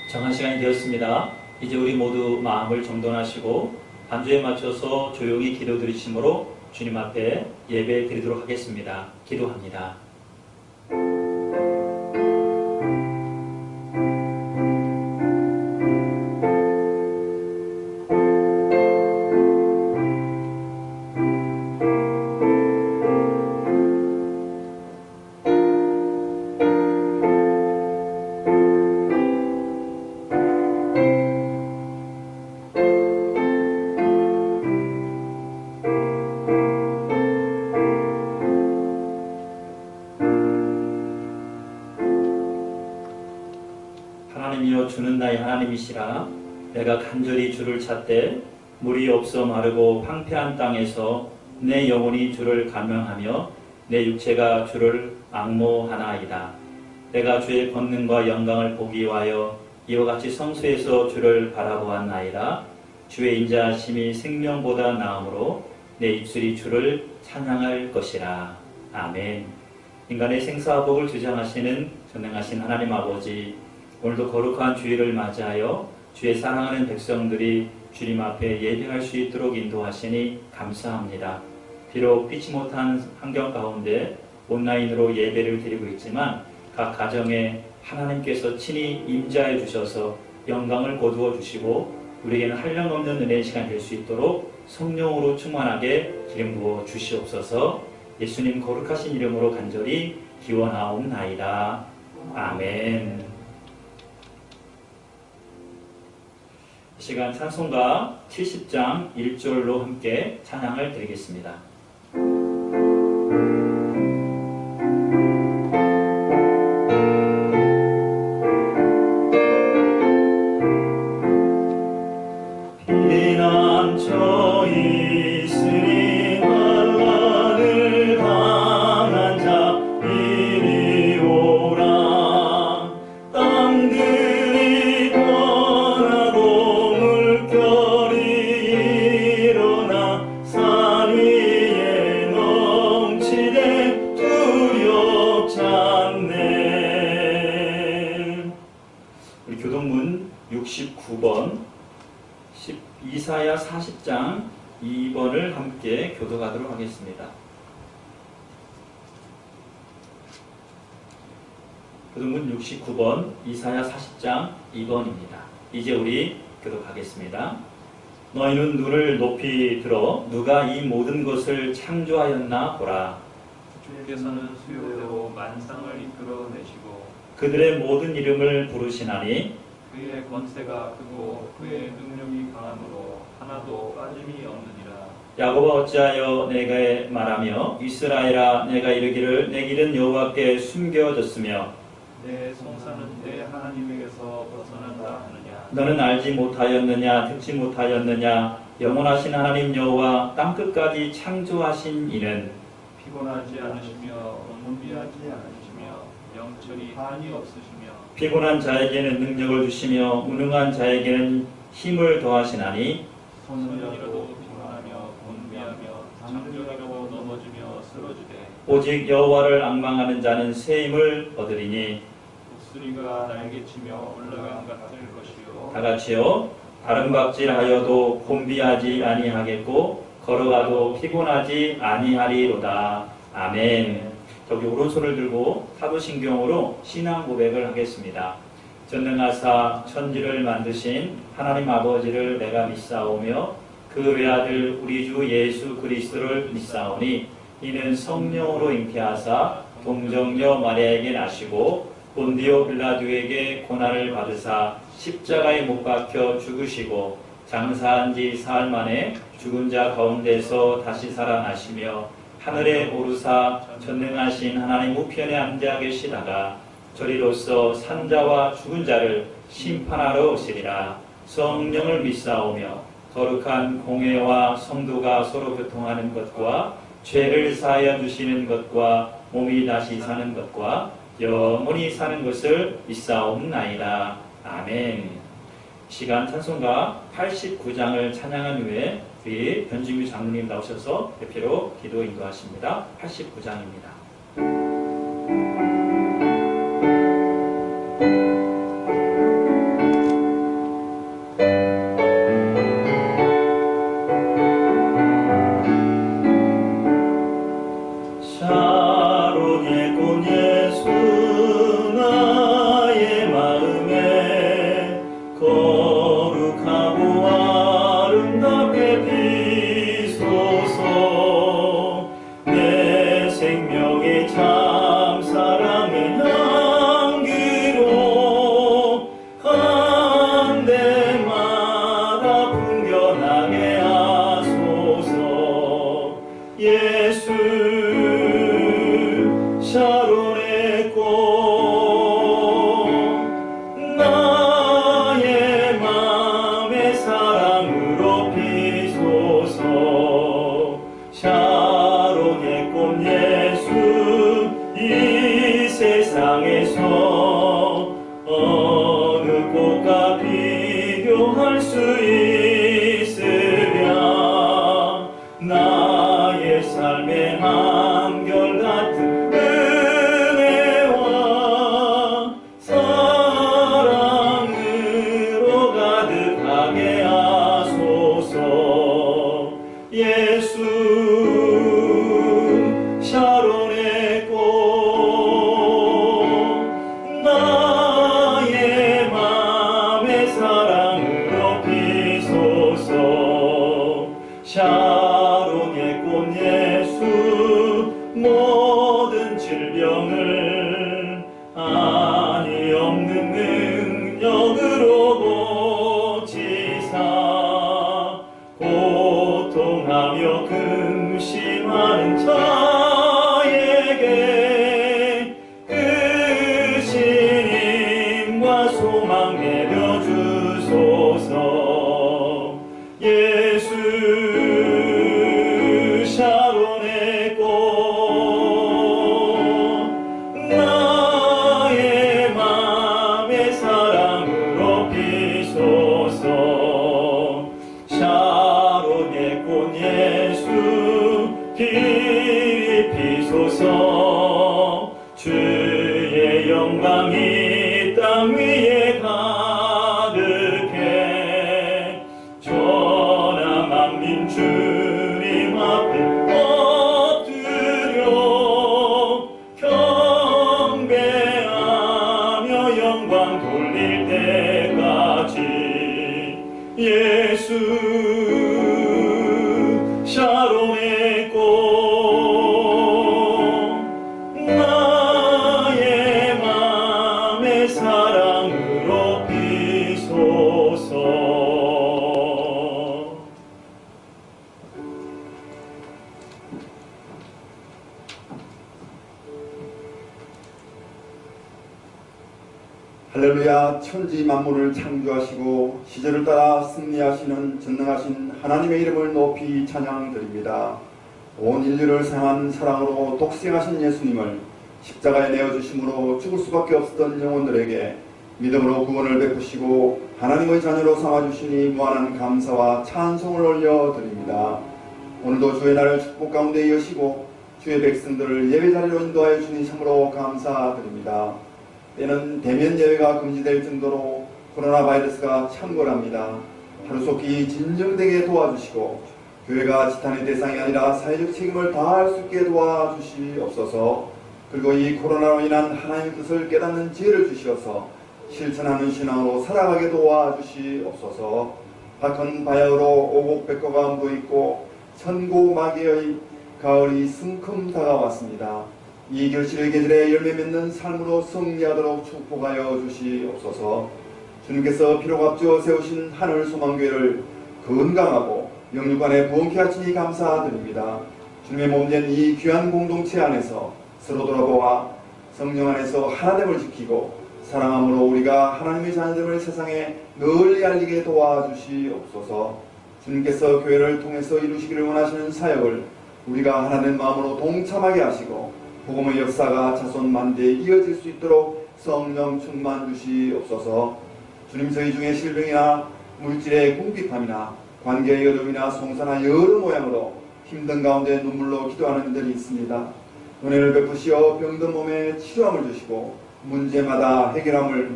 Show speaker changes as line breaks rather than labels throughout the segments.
정한 시간이 되었습니다. 이제 우리 모두 마음을 정돈하시고 반주에 맞춰서 조용히 기도드리심으로 주님 앞에 예배 드리도록 하겠습니다. 기도합니다. 하나님이여, 주는 나의 하나님이시라. 내가 간절히 주를 찾되 물이 없어 마르고 황폐한 땅에서 내 영혼이 주를 갈망하며 내 육체가 주를 앙모하나이다. 내가 주의 권능과 영광을 보기 위하여 이와 같이 성소에서 주를 바라보았나이다. 주의 인자하심이 생명보다 나음으로 내 입술이 주를 찬양할 것이라. 아멘. 인간의 생사복을 주장하시는 전능하신 하나님 아버지, 오늘도 거룩한 주일을 맞이하여 주의 사랑하는 백성들이 주님 앞에 예배할 수 있도록 인도하시니 감사합니다. 비록 피치 못한 환경 가운데 온라인으로 예배를 드리고 있지만 각 가정에 하나님께서 친히 임재해 주셔서 영광을 거두어 주시고 우리에게는 한량없는 은혜의 시간 될 수 있도록 성령으로 충만하게 기름 부어 주시옵소서. 예수님 거룩하신 이름으로 간절히 기원하옵나이다. 아멘. 이 시간 찬송가 70장 1절로 함께 찬양을 드리겠습니다.
피난처 있으니 환난을 당한 자 이리 오라. 땅들이 떠나고 물결이 일어나 산 위에 넘치되 두렵지 않네.
우리 교동문 69번 이사야 40장 2번을 함께 교독하도록 하겠습니다. 교동문 69번 이사야 40장 2번입니다. 이제 우리 교독하겠습니다. 너희는 눈을 높이 들어 누가 이 모든 것을 창조하였나 보라.
주께서는 수요대로 만상을 이끌어내시고
그들의 모든 이름을 부르시나니
그의 권세가 크고 그의 능력이 강함으로 하나도 빠짐이 없느니라.
야곱아, 어찌하여 내가 말하며 이스라엘아, 내가 이르기를 내 길은 여호와께 숨겨졌으며
내 성사는 내 하나님에게서 벗어난다 하느냐.
너는 알지 못하였느냐, 듣지 못하였느냐. 영원하신 하나님 여호와 땅끝까지 창조하신 이는
피곤하지 않으시며 혼비하지 않으시며 영철이 한이 없으시며
피곤한 자에게는 능력을 주시며 무능한 자에게는 힘을 더하시나니
손이라도 피곤하며 혼비하며 장정이라도 넘어지며 쓰러지되
오직 여호와를 앙망하는 자는 새 힘을 얻으리니.
독수리가 날개치며 올라간 같을 것이요.
다 같이요. 다른 박질하여도 곤비하지 아니하겠고 걸어가도 피곤하지 아니하리로다. 아멘. 저기 오른손을 들고 사도신경으로 신앙 고백을 하겠습니다. 전능하사 천지를 만드신 하나님 아버지를 내가 믿사오며 그 외아들 우리 주 예수 그리스도를 믿사오니 이는 성령으로 잉태하사 동정녀 마리아에게 나시고 본디오 빌라도에게 고난을 받으사 십자가에 못 박혀 죽으시고 장사한 지 사흘 만에 죽은 자 가운데서 다시 살아나시며 하늘에 오르사 전능하신 하나님 우편에 앉아 계시다가 저리로서 산자와 죽은 자를 심판하러 오시리라. 성령을 믿사오며 거룩한 공회와 성도가 서로 교통하는 것과 죄를 사하여 주시는 것과 몸이 다시 사는 것과 영원히 사는 것을 믿사옵나이다. 아멘. 시간 찬송가 89장을 찬양한 후에 우리 변진규 장로님 나오셔서 대표로 기도 인도하십니다. 89장입니다.
샤론의 꽃 예수 나의 마음에 거룩하고 아름답게 비소서. 내 생명의 참 사랑의 향기로 한 데마다 풍겨나게 하소서. 예수 샤론의 꽃 나의 맘의 사랑으로 피소서. 샤론의 꽃 예수 이 세상에서 어느 꽃과 비교할 수 있으랴. 나의 삶의 한결같은 은혜와 사랑으로 가득하게 하소서. 예수 샤론의 꽃 나의 맘의 사랑으로 피소서. 샤론의 꽃 예수 모든 질병을 아니 없는 능력으로 고치사 고통하며 근심하는 자에게 크신 힘과 소망 내려주소서. 예수 샤론의 꽃 나의 맘의 사랑으로 피소서. 샤론의 꽃 예수 길이 피소서. 주의 영광이 땅 위에 가득해 전하 만민 주님 앞에 엎드려 경배하며 영광 돌릴 때까지. 예수 샤론의 꽃 나의 맘의 사랑으로 피소서.
할렐루야. 천지 만물을 창조하시고 시절을 따라 승리하시는 전능하신 하나님의 이름을 높이 찬양드립니다. 온 인류를 향한 사랑으로 독생하신 예수님을 십자가에 내어주심으로 죽을 수밖에 없었던 영혼들에게 믿음으로 구원을 베푸시고 하나님의 자녀로 삼아주시니 무한한 감사와 찬송을 올려드립니다. 오늘도 주의 날을 축복 가운데 여시고 주의 백성들을 예배자리로 인도하여 주니 참으로 감사드립니다. 때는 대면 예배가 금지될 정도로 코로나 바이러스가 창궐합니다. 하루속히 진정되게 도와주시고 교회가 지탄의 대상이 아니라 사회적 책임을 다할 수 있게 도와주시옵소서. 그리고 이 코로나로 인한 하나님의 뜻을 깨닫는 지혜를 주시어서 실천하는 신앙으로 살아가게 도와주시옵소서. 박한 바야흐로 오곡백과가 묻어있고 천고마개의 가을이 승큼 다가왔습니다. 이 결실의 계절에 열매 맺는 삶으로 승리하도록 축복하여 주시옵소서. 주님께서 피로 앞주어 세우신 하늘 소망교회를 건강하고 영육간에 부흥케 하시니 감사드립니다. 주님의 몸된 이 귀한 공동체 안에서 서로 돌아보아 성령 안에서 하나됨을 지키고 사랑함으로 우리가 하나님의 자녀됨을 세상에 널리 알리게 도와주시옵소서. 주님께서 교회를 통해서 이루시기를 원하시는 사역을 우리가 하나된 마음으로 동참하게 하시고 복음의 역사가 자손 만대에 이어질 수 있도록 성령 충만 주시옵소서. 주님, 저희 중에 질병이나 물질의 궁핍함이나 관계의 어려움이나 송사나 여러 모양으로 힘든 가운데 눈물로 기도하는 이들이 있습니다. 은혜를 베푸시어 병든 몸에 치료함을 주시고 문제마다 해결함을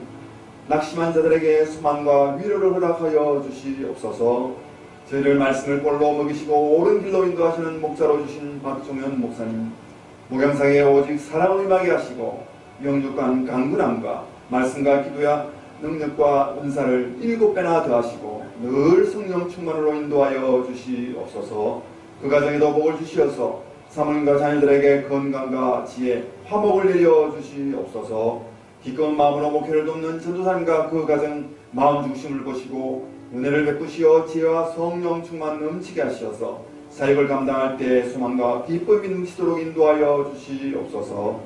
낙심한 자들에게 소망과 위로를 허락하여 주시옵소서. 저희를 말씀을 꼴로 먹이시고 옳은 길로 인도하시는 목자로 주신 박종현 목사님, 목양상에 오직 사랑을 임하게 하시고 영육간 강군함과 말씀과 기도야 능력과 은사를 7배나 더하시고 늘 성령 충만으로 인도하여 주시옵소서. 그 가정에도 복을 주시어서 사모님과 자녀들에게 건강과 지혜, 화목을 내려 주시옵소서. 기꺼운 마음으로 목회를 돕는 전도사님과 그 가정 마음 중심을 보시고 은혜를 베푸시어 지혜와 성령 충만 넘치게 하시어서 사역을 감당할 때 소망과 기쁨이 넘치도록 인도하여 주시옵소서.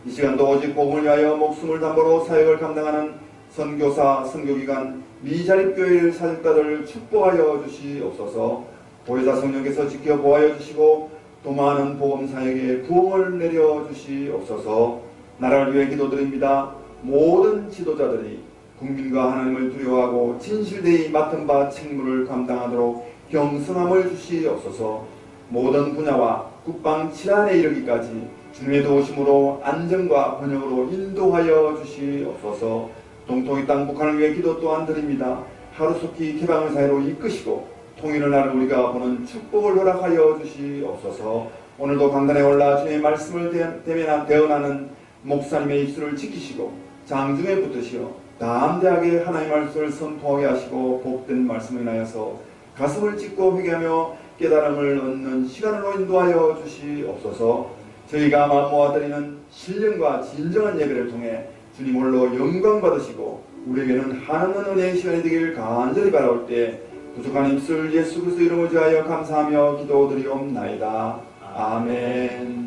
이 시간도 오직 복음을 위하여 목숨을 담보로 사역을 감당하는 선교사, 선교기관, 미자립교회를 사역자들을 축복하여 주시옵소서. 보혜사 성령께서 지켜 보호하여 주시고 도망하는 복음 사역에 부흥을 내려 주시옵소서. 나라를 위해 기도드립니다. 모든 지도자들이 국민과 하나님을 두려워하고 진실되이 맡은 바 책무를 감당하도록 경성함을 주시옵소서. 모든 분야와 국방 질환에 이르기까지 주님의 도우심으로 안정과 번영으로 인도하여 주시옵소서. 동통이 땅 북한을 위해 기도 또한 드립니다. 하루속히 개방의 사회로 이끄시고 통일의 날을 우리가 보는 축복을 허락하여 주시옵소서. 오늘도 강단에 올라 주님의 말씀을 대언하는 목사님의 입술을 지키시고 장중에 붙드시어 담대하게 하나님의 말씀을 선포하게 하시고 복된 말씀을 인하여서 가슴을 찢고 회개하며 깨달음을 얻는 시간으로 인도하여 주시옵소서. 저희가 마음 모아드리는 신령과 진정한 예배를 통해 주님 홀로 영광 받으시고 우리에게는 하나님의 은혜의 시간이 되길 간절히 바라올 때 부족한 입술 예수 그리스도 이름을 위하여 감사하며 기도드리옵나이다. 아멘.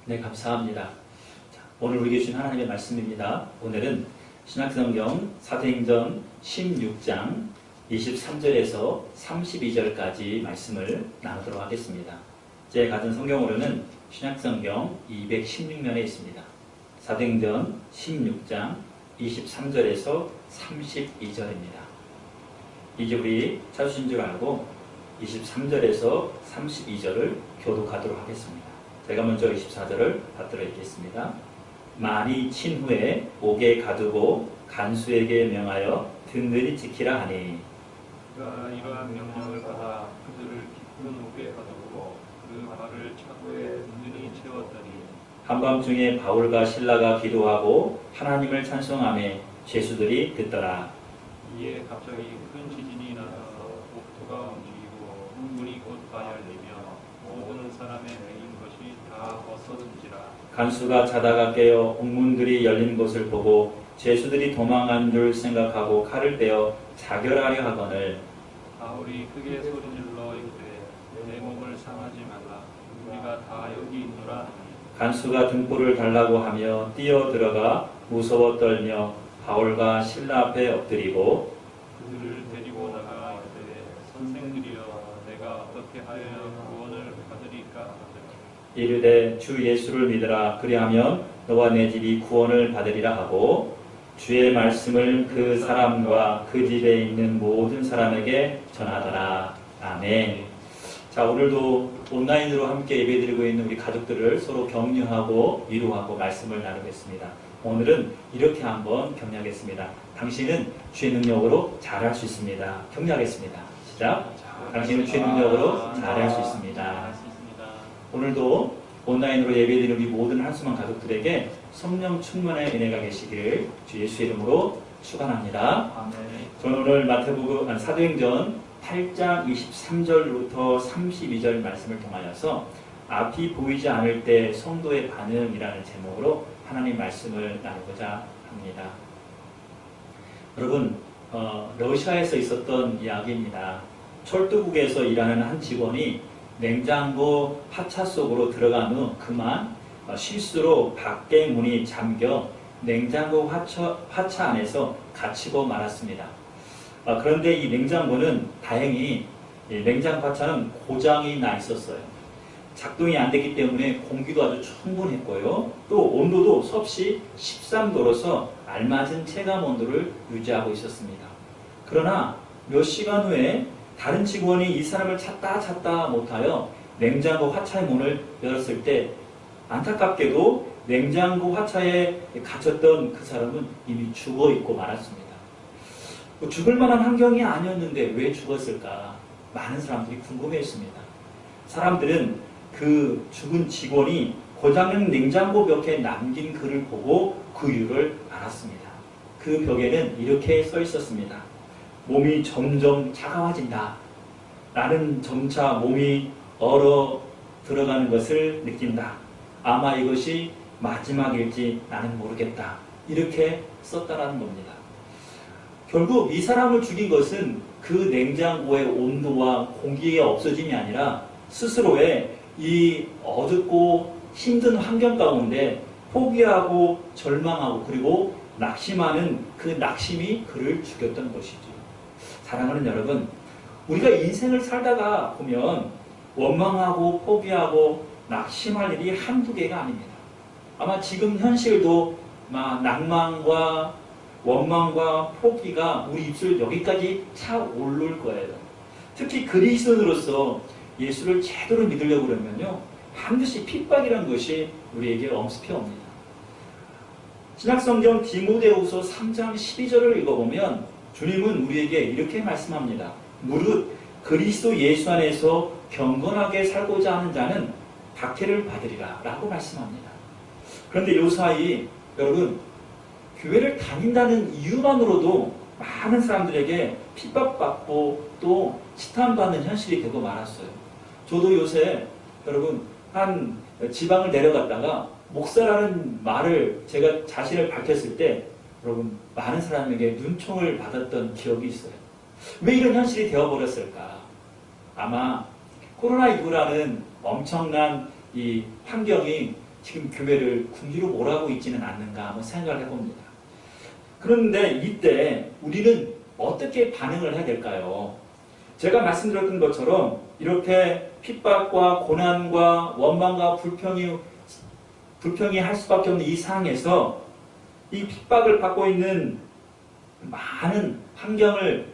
네, 감사합니다. 자, 오늘 우리에게 주신 하나님의 말씀입니다. 오늘은 신약성경 사도행전 16장 23절에서 32절까지 말씀을 나누도록 하겠습니다. 제 가진 성경으로는 신약성경 216면에 있습니다. 사도행전 16장 23절에서 32절입니다. 이제 우리 찾으신 줄 알고 23절에서 32절을 교독하도록 하겠습니다. 제가 먼저 24절을 받들어 읽겠습니다. 많이 친 후에 옥에 가두고 간수에게 명하여 든든히 지키라 하니
그가 이러한 명령을 받아 그들을 깊은 옥에 가두고 그 발을 차고에 든든히 채웠더니
한밤중에 바울과 실라가 기도하고 하나님을 찬송하며 죄수들이 듣더라.
이에 갑자기 큰 지진이 나서 옥토가 움직이고 문이 곧 다 열리며 모든 사람의 매인 것이 다 벗어진지라.
간수가 자다가 깨어 옥문들이 열린 것을 보고 죄수들이 도망한 줄 생각하고 칼을 빼어 자결하려 하거늘
바울이 크게 소리질러 이르되 내 몸을 상하지 말라. 우리가 다 여기 있노라 하니
간수가 등불을 달라고 하며 뛰어 들어가 무서워 떨며 바울과 실라 앞에 엎드리고
그들을 데리고 나가 이르되 선생들이여 내가 어떻게 하여 구원을 받으리까 하더니
이르되 주 예수를 믿으라. 그리하면 너와 내 집이 구원을 받으리라 하고 주의 말씀을 그 사람과 그 집에 있는 모든 사람에게 전하더라. 아멘. 자, 오늘도 온라인으로 함께 예배드리고 있는 우리 가족들을 서로 격려하고 위로하고 말씀을 나누겠습니다. 오늘은 이렇게 한번 격려하겠습니다. 당신은 주의 능력으로 잘할 수 있습니다. 격려하겠습니다. 시작. 당신은 주의 능력으로 잘할 수 있습니다. 오늘도 온라인으로 예배드리는 우리 모든 한수만 가족들에게 성령 충만의 은혜가 계시기를 주 예수의 이름으로 축원합니다. 저는 오늘 사도행전 8장 23절부터 32절 말씀을 통하여서 앞이 보이지 않을 때 성도의 반응이라는 제목으로 하나님 말씀을 나누고자 합니다. 여러분, 러시아에서 있었던 이야기입니다. 철도국에서 일하는 한 직원이 냉장고 하차 속으로 들어간 후 그만 실수로 밖에 문이 잠겨 냉장고 하차 안에서 갇히고 말았습니다. 그런데 이 냉장고는 다행히 냉장고 하차는 고장이 나 있었어요. 작동이 안 됐기 때문에 공기도 아주 충분했고요. 또 온도도 섭씨 13도로서 알맞은 체감 온도를 유지하고 있었습니다. 그러나 몇 시간 후에 다른 직원이 이 사람을 찾다 못하여 냉장고 화차의 문을 열었을 때 안타깝게도 냉장고 화차에 갇혔던 그 사람은 이미 죽어 있고 말았습니다. 죽을 만한 환경이 아니었는데 왜 죽었을까? 많은 사람들이 궁금해했습니다. 사람들은 그 죽은 직원이 고장난 냉장고 벽에 남긴 글을 보고 그 이유를 알았습니다. 그 벽에는 이렇게 써 있었습니다. 몸이 점점 차가워진다. 나는 점차 몸이 얼어 들어가는 것을 느낀다. 아마 이것이 마지막일지 나는 모르겠다. 이렇게 썼다라는 겁니다. 결국 이 사람을 죽인 것은 그 냉장고의 온도와 공기의 없어짐이 아니라 스스로의 이 어둡고 힘든 환경 가운데 포기하고 절망하고 그리고 낙심하는 그 낙심이 그를 죽였던 것이죠. 사랑하는 여러분, 우리가 인생을 살다가 보면 원망하고 포기하고 낙심할 일이 한두 개가 아닙니다. 아마 지금 현실도 낭만과 원망과 포기가 우리 입술 여기까지 차오를 거예요. 특히 그리스도인으로서 예수를 제대로 믿으려고 그러면요, 반드시 핍박이라는 것이 우리에게 엄습해 옵니다. 신약성경 디모데후서 3장 12절을 읽어보면 주님은 우리에게 이렇게 말씀합니다. 무릇 그리스도 예수 안에서 경건하게 살고자 하는 자는 박해를 받으리라 라고 말씀합니다. 그런데 요 사이 여러분, 교회를 다닌다는 이유만으로도 많은 사람들에게 핍박받고 또 치탄받는 현실이 되고 말았어요. 저도 요새 여러분 한 지방을 내려갔다가 목사라는 말을 제가 자신을 밝혔을 때 여러분 많은 사람에게 눈총을 받았던 기억이 있어요. 왜 이런 현실이 되어버렸을까? 아마 코로나19라는 엄청난 이 환경이 지금 교회를 궁지로 몰아가고 있지는 않는가 한번 생각을 해봅니다. 그런데 이때 우리는 어떻게 반응을 해야 될까요? 제가 말씀드렸던 것처럼 이렇게 핍박과 고난과 원망과 불평이 할 수밖에 없는 이 상황에서 이 핍박을 받고 있는 많은 환경을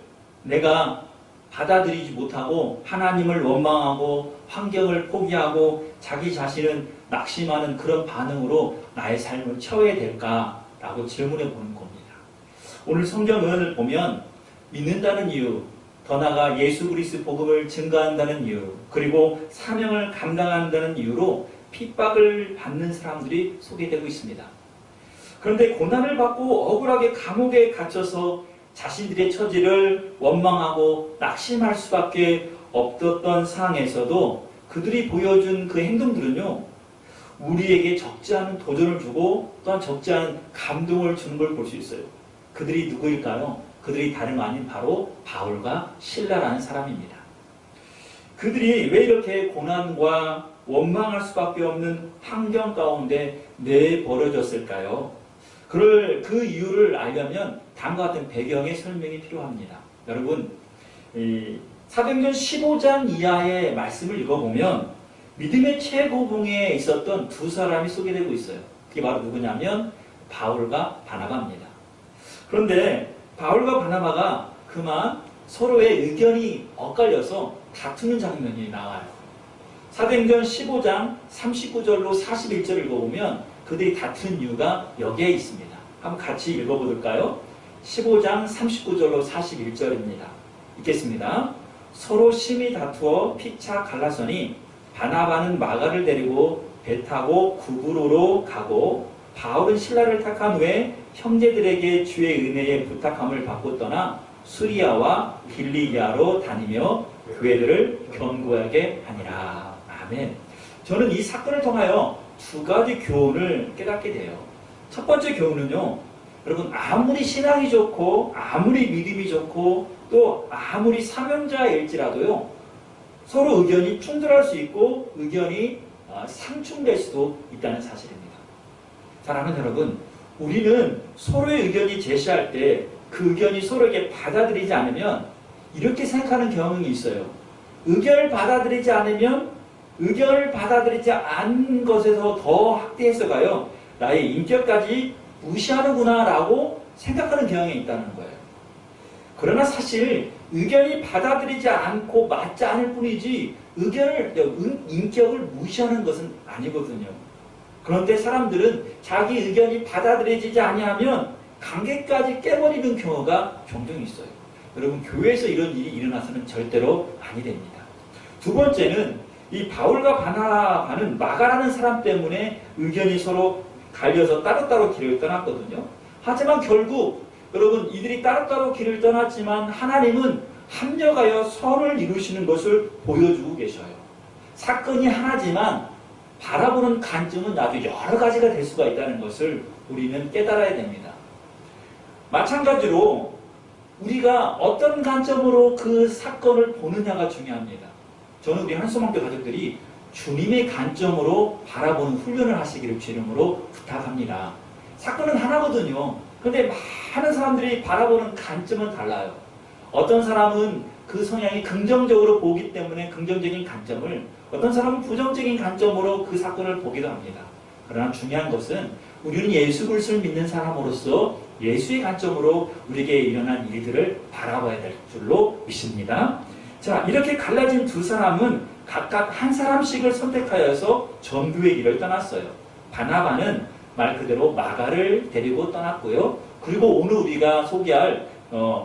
내가 받아들이지 못하고 하나님을 원망하고 환경을 포기하고 자기 자신은 낙심하는 그런 반응으로 나의 삶을 채워야 될까라고 질문해 보는 겁니다. 오늘 성경을 보면 믿는다는 이유, 더 나아가 예수 그리스도 복음을 증거한다는 이유, 그리고 사명을 감당한다는 이유로 핍박을 받는 사람들이 소개되고 있습니다. 그런데 고난을 받고 억울하게 감옥에 갇혀서 자신들의 처지를 원망하고 낙심할 수밖에 없었던 상황에서도 그들이 보여준 그 행동들은요, 우리에게 적지 않은 도전을 주고 또한 적지 않은 감동을 주는 걸 볼 수 있어요. 그들이 누구일까요? 그들이 다름 아닌 바로 바울과 실라라는 사람입니다. 그들이 왜 이렇게 고난과 원망할 수밖에 없는 환경 가운데 내버려졌을까요? 그 이유를 알려면 다음과 같은 배경의 설명이 필요합니다. 여러분, 사도행전 15장 이하의 말씀을 읽어보면 믿음의 최고봉에 있었던 두 사람이 소개되고 있어요. 그게 바로 누구냐면 바울과 바나바입니다. 그런데 바울과 바나바가 그만 서로의 의견이 엇갈려서 다투는 장면이 나와요. 사도행전 15장 39절로 41절을 읽어보면 그들이 다툰 이유가 여기에 있습니다. 한번 같이 읽어볼까요? 15장 39절로 41절입니다. 읽겠습니다. 서로 심히 다투어 피차 갈라서니 바나바는 마가를 데리고 배 타고 구브로로 가고 바울은 실라를 택한 후에 형제들에게 주의 은혜의 부탁함을 받고 떠나 수리아와 길리기아로 다니며 교회들을 견고하게 하니라. 아멘. 저는 이 사건을 통하여 두 가지 교훈을 깨닫게 돼요. 첫 번째 교훈은요, 여러분 아무리 신앙이 좋고 아무리 믿음이 좋고 또 아무리 사명자일지라도요, 서로 의견이 충돌할 수 있고 의견이 상충될 수도 있다는 사실입니다. 사랑하는 여러분, 우리는 서로의 의견이 제시할 때 그 의견이 서로에게 받아들이지 않으면 이렇게 생각하는 경향이 있어요. 의견을 받아들이지 않으면 의견을 받아들이지 않은 것에서 더 확대해서 가요. 나의 인격까지 무시하는구나 라고 생각하는 경향이 있다는 거예요. 그러나 사실 의견이 받아들이지 않고 맞지 않을 뿐이지 인격을 무시하는 것은 아니거든요. 그런데 사람들은 자기 의견이 받아들여지지 아니하면 관계까지 깨버리는 경우가 종종 있어요. 여러분, 교회에서 이런 일이 일어나서는 절대로 아니 됩니다. 두 번째는 이 바울과 바나바는 마가라는 사람 때문에 의견이 서로 갈려서 따로따로 길을 떠났거든요. 하지만 결국 여러분, 이들이 따로따로 길을 떠났지만 하나님은 합력하여 선을 이루시는 것을 보여주고 계셔요. 사건이 하나지만 바라보는 관점은 아주 여러 가지가 될 수가 있다는 것을 우리는 깨달아야 됩니다. 마찬가지로 우리가 어떤 관점으로 그 사건을 보느냐가 중요합니다. 저는 우리 한소망교 가족들이 주님의 관점으로 바라보는 훈련을 하시기를 주님으로 부탁합니다. 사건은 하나거든요. 그런데 많은 사람들이 바라보는 관점은 달라요. 어떤 사람은 그 성향이 긍정적으로 보기 때문에 긍정적인 관점을, 어떤 사람은 부정적인 관점으로 그 사건을 보기도 합니다. 그러나 중요한 것은 우리는 예수 그리스도를 믿는 사람으로서 예수의 관점으로 우리에게 일어난 일들을 바라봐야 될 줄로 믿습니다. 자, 이렇게 갈라진 두 사람은 각각 한 사람씩을 선택하여서 전도의 길을 떠났어요. 바나바는 말 그대로 마가를 데리고 떠났고요. 그리고 오늘 우리가 소개할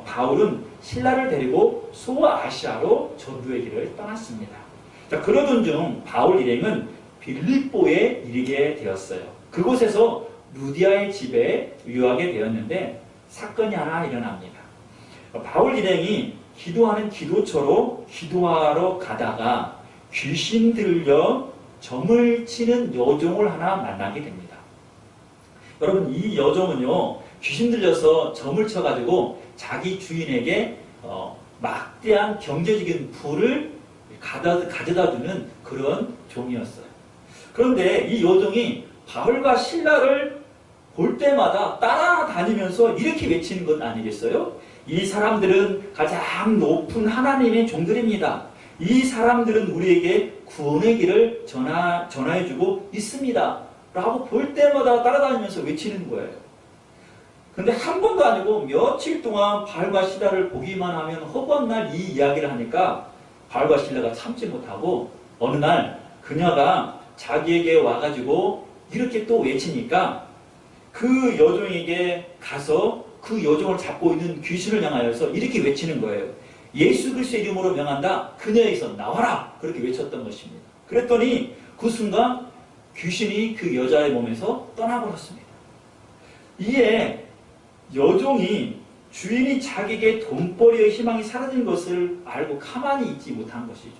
바울은 실라를 데리고 소아시아로 전도의 길을 떠났습니다. 자, 그러던 중 바울 일행은 빌립보에 이르게 되었어요. 그곳에서 루디아의 집에 유하게 되었는데 사건이 하나 일어납니다. 바울 일행이 기도하는 기도처로 기도하러 가다가 귀신 들려 점을 치는 여종을 하나 만나게 됩니다. 여러분, 이 여종은요, 귀신 들려서 점을 쳐가지고 자기 주인에게 막대한 경제적인 부를 가져다 주는 그런 종이었어요. 그런데 이 여종이 바울과 실라를 볼 때마다 따라다니면서 이렇게 외치는 것 아니겠어요? 이 사람들은 가장 높은 하나님의 종들입니다. 이 사람들은 우리에게 구원의 길을 전화해주고 있습니다. 라고 볼 때마다 따라다니면서 외치는 거예요. 근데 한 번도 아니고 며칠 동안 바울과 실라를 보기만 하면 허구한 날 이 이야기를 하니까 바울과 실라가 참지 못하고 어느 날 그녀가 자기에게 와가지고 이렇게 또 외치니까 그 여종에게 가서 그 여종을 잡고 있는 귀신을 향하여서 이렇게 외치는 거예요. 예수 그리스도의 이름으로 명한다. 그녀에게서 나와라. 그렇게 외쳤던 것입니다. 그랬더니 그 순간 귀신이 그 여자의 몸에서 떠나버렸습니다. 이에 여종이 주인이 자기에게 돈벌이의 희망이 사라진 것을 알고 가만히 있지 못한 것이죠.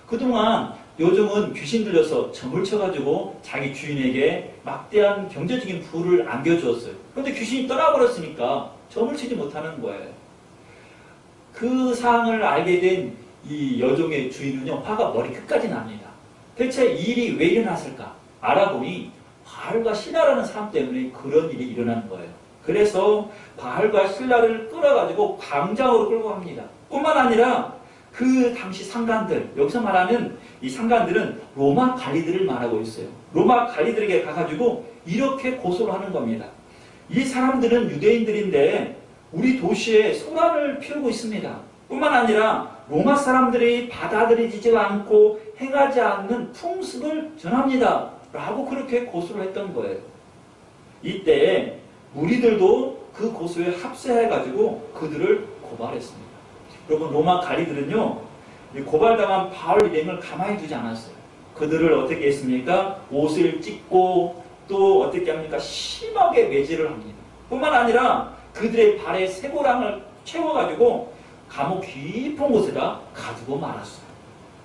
그동안 여종은 귀신 들려서 점을 쳐가지고 자기 주인에게 막대한 경제적인 부를 안겨주었어요. 그런데 귀신이 떠나버렸으니까 점을 치지 못하는 거예요. 그 사항을 알게 된 이 여종의 주인은요, 화가 머리 끝까지 납니다. 대체 이 일이 왜 일어났을까? 알아보니 바울과 실라라는 사람 때문에 그런 일이 일어난 거예요. 그래서 바울과 실라를 끌어가지고 광장으로 끌고 갑니다. 뿐만 아니라 그 당시 상관들, 여기서 말하는 이 상관들은 로마 관리들을 말하고 있어요. 로마 관리들에게 가가지고 이렇게 고소를 하는 겁니다. 이 사람들은 유대인들인데 우리 도시에 소란을 피우고 있습니다. 뿐만 아니라 로마 사람들이 받아들이지 않고 행하지 않는 풍습을 전합니다. 라고 그렇게 고소를 했던 거예요. 이때 무리들도 그 고소에 합세해가지고 그들을 고발했습니다. 여러분, 로마 관리들은요, 고발당한 바울 일행을 가만히 두지 않았어요. 그들을 어떻게 했습니까? 옷을 찢고 또 어떻게 합니까? 심하게 매질을 합니다. 뿐만 아니라 그들의 발에 쇠고랑을 채워가지고 감옥 깊은 곳에다 가두고 말았어요.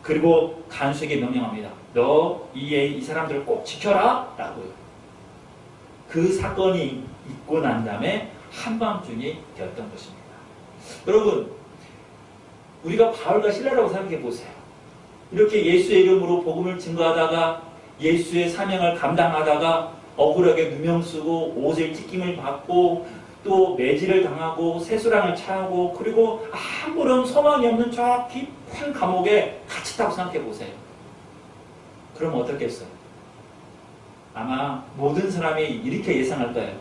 그리고 간수에게 명령합니다. 너 이 사람들을 꼭 지켜라! 라고요. 그 사건이 있고 난 다음에 한밤중이 되었던 것입니다. 여러분, 우리가 바울과 실라라고 생각해 보세요. 이렇게 예수의 이름으로 복음을 증거하다가 예수의 사명을 감당하다가 억울하게 누명 쓰고 옷을 찢김을 받고 또 매질을 당하고 세수랑을 차고 그리고 아무런 소망이 없는 저 깊은 감옥에 갇혔다고 생각해 보세요. 그럼 어떻겠어요? 아마 모든 사람이 이렇게 예상할 거예요.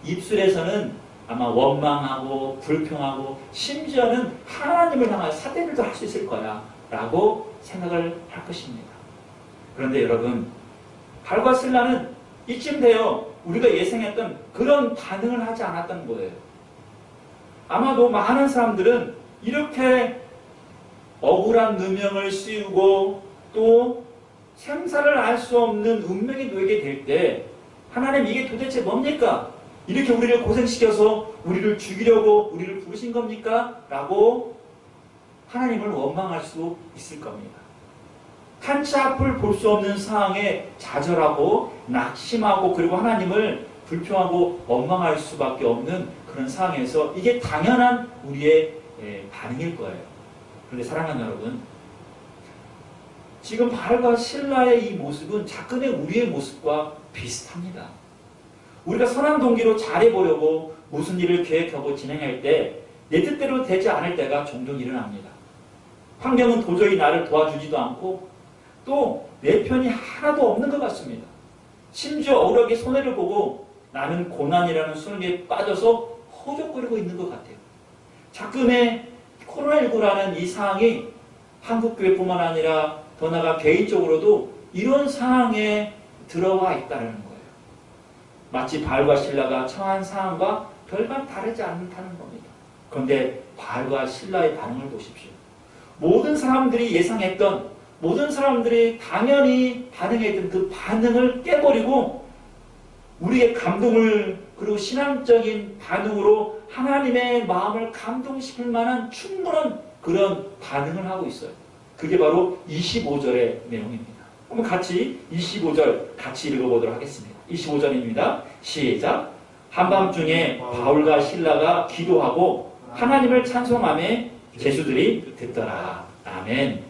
입술에서는 아마 원망하고 불평하고 심지어는 하나님을 향하여 사대들도 할 수 있을 거야 라고 생각을 할 것입니다. 그런데 여러분, 발과 신라는 이쯤 되어 우리가 예상했던 그런 반응을 하지 않았던 거예요. 아마도 많은 사람들은 이렇게 억울한 누명을 씌우고 또 생사를 알 수 없는 운명에 놓이게 될 때 하나님 이게 도대체 뭡니까? 이렇게 우리를 고생시켜서 우리를 죽이려고 우리를 부르신 겁니까? 라고 하나님을 원망할 수 있을 겁니다. 한치 앞을 볼 수 없는 상황에 좌절하고 낙심하고 그리고 하나님을 불평하고 원망할 수밖에 없는 그런 상황에서 이게 당연한 우리의 반응일 거예요. 그런데 사랑하는 여러분, 지금 바알과 실라의 이 모습은 자꾸의 우리의 모습과 비슷합니다. 우리가 선한 동기로 잘해보려고 무슨 일을 계획하고 진행할 때 내 뜻대로 되지 않을 때가 종종 일어납니다. 환경은 도저히 나를 도와주지도 않고 또 내 편이 하나도 없는 것 같습니다. 심지어 억울하게 손해를 보고 나는 고난이라는 수렁에 빠져서 허덕거리고 있는 것 같아요. 자꾸의 코로나19라는 이 상황이 한국교회뿐만 아니라 더 나아가 개인적으로도 이런 상황에 들어와 있다는 거예요. 마치 바알과 실라가 처한 상황과 별반 다르지 않다는 겁니다. 그런데 바알과 실라의 반응을 보십시오. 모든 사람들이 예상했던, 모든 사람들이 당연히 반응했던 그 반응을 깨버리고 우리의 감동을, 그리고 신앙적인 반응으로 하나님의 마음을 감동시킬 만한 충분한 그런 반응을 하고 있어요. 그게 바로 25절의 내용입니다. 한번 같이 25절 같이 읽어보도록 하겠습니다. 25절입니다. 시작. 한밤중에 바울과 실라가 기도하고 하나님을 찬송하며 제수들이 듣더라. 아멘.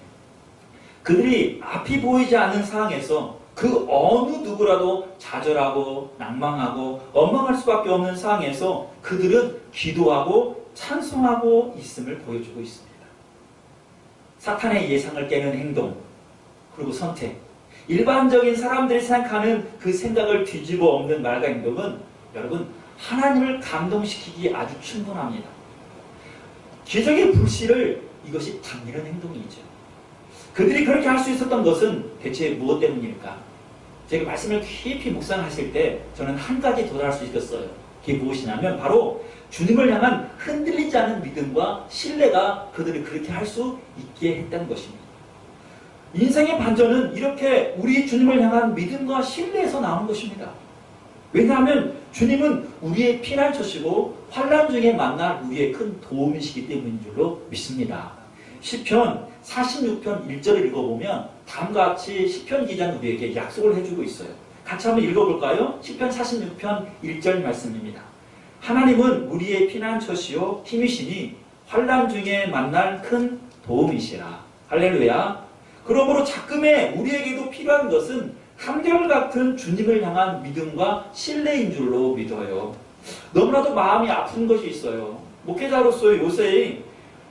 그들이 앞이 보이지 않는 상황에서 그 어느 누구라도 좌절하고 낭망하고 원망할 수밖에 없는 상황에서 그들은 기도하고 찬송하고 있음을 보여주고 있습니다. 사탄의 예상을 깨는 행동, 그리고 선택, 일반적인 사람들이 생각하는 그 생각을 뒤집어 엎는 말과 행동은 여러분 하나님을 감동시키기 아주 충분합니다. 기적의 불씨를 이것이 당기는 행동이죠. 그들이 그렇게 할 수 있었던 것은 대체 무엇 때문일까? 제가 말씀을 깊이 묵상하실 때 저는 한 가지 도달할 수 있었어요. 그게 무엇이냐면 바로 주님을 향한 흔들리지 않은 믿음과 신뢰가 그들을 그렇게 할 수 있게 했다는 것입니다. 인생의 반전은 이렇게 우리 주님을 향한 믿음과 신뢰에서 나오는 것입니다. 왜냐하면 주님은 우리의 피난처시고 환난 중에 만날 우리의 큰 도움이시기 때문인 줄로 믿습니다. 시편 46편 1절을 읽어보면 다음과 같이 시편 기자는 우리에게 약속을 해주고 있어요. 같이 한번 읽어볼까요? 시편 46편 1절 말씀입니다. 하나님은 우리의 피난처시요 힘이시니 환난 중에 만날 큰 도움이시라. 할렐루야. 그러므로 자금에 우리에게도 필요한 것은 한결같은 주님을 향한 믿음과 신뢰인 줄로 믿어요. 너무나도 마음이 아픈 것이 있어요. 목회자로서의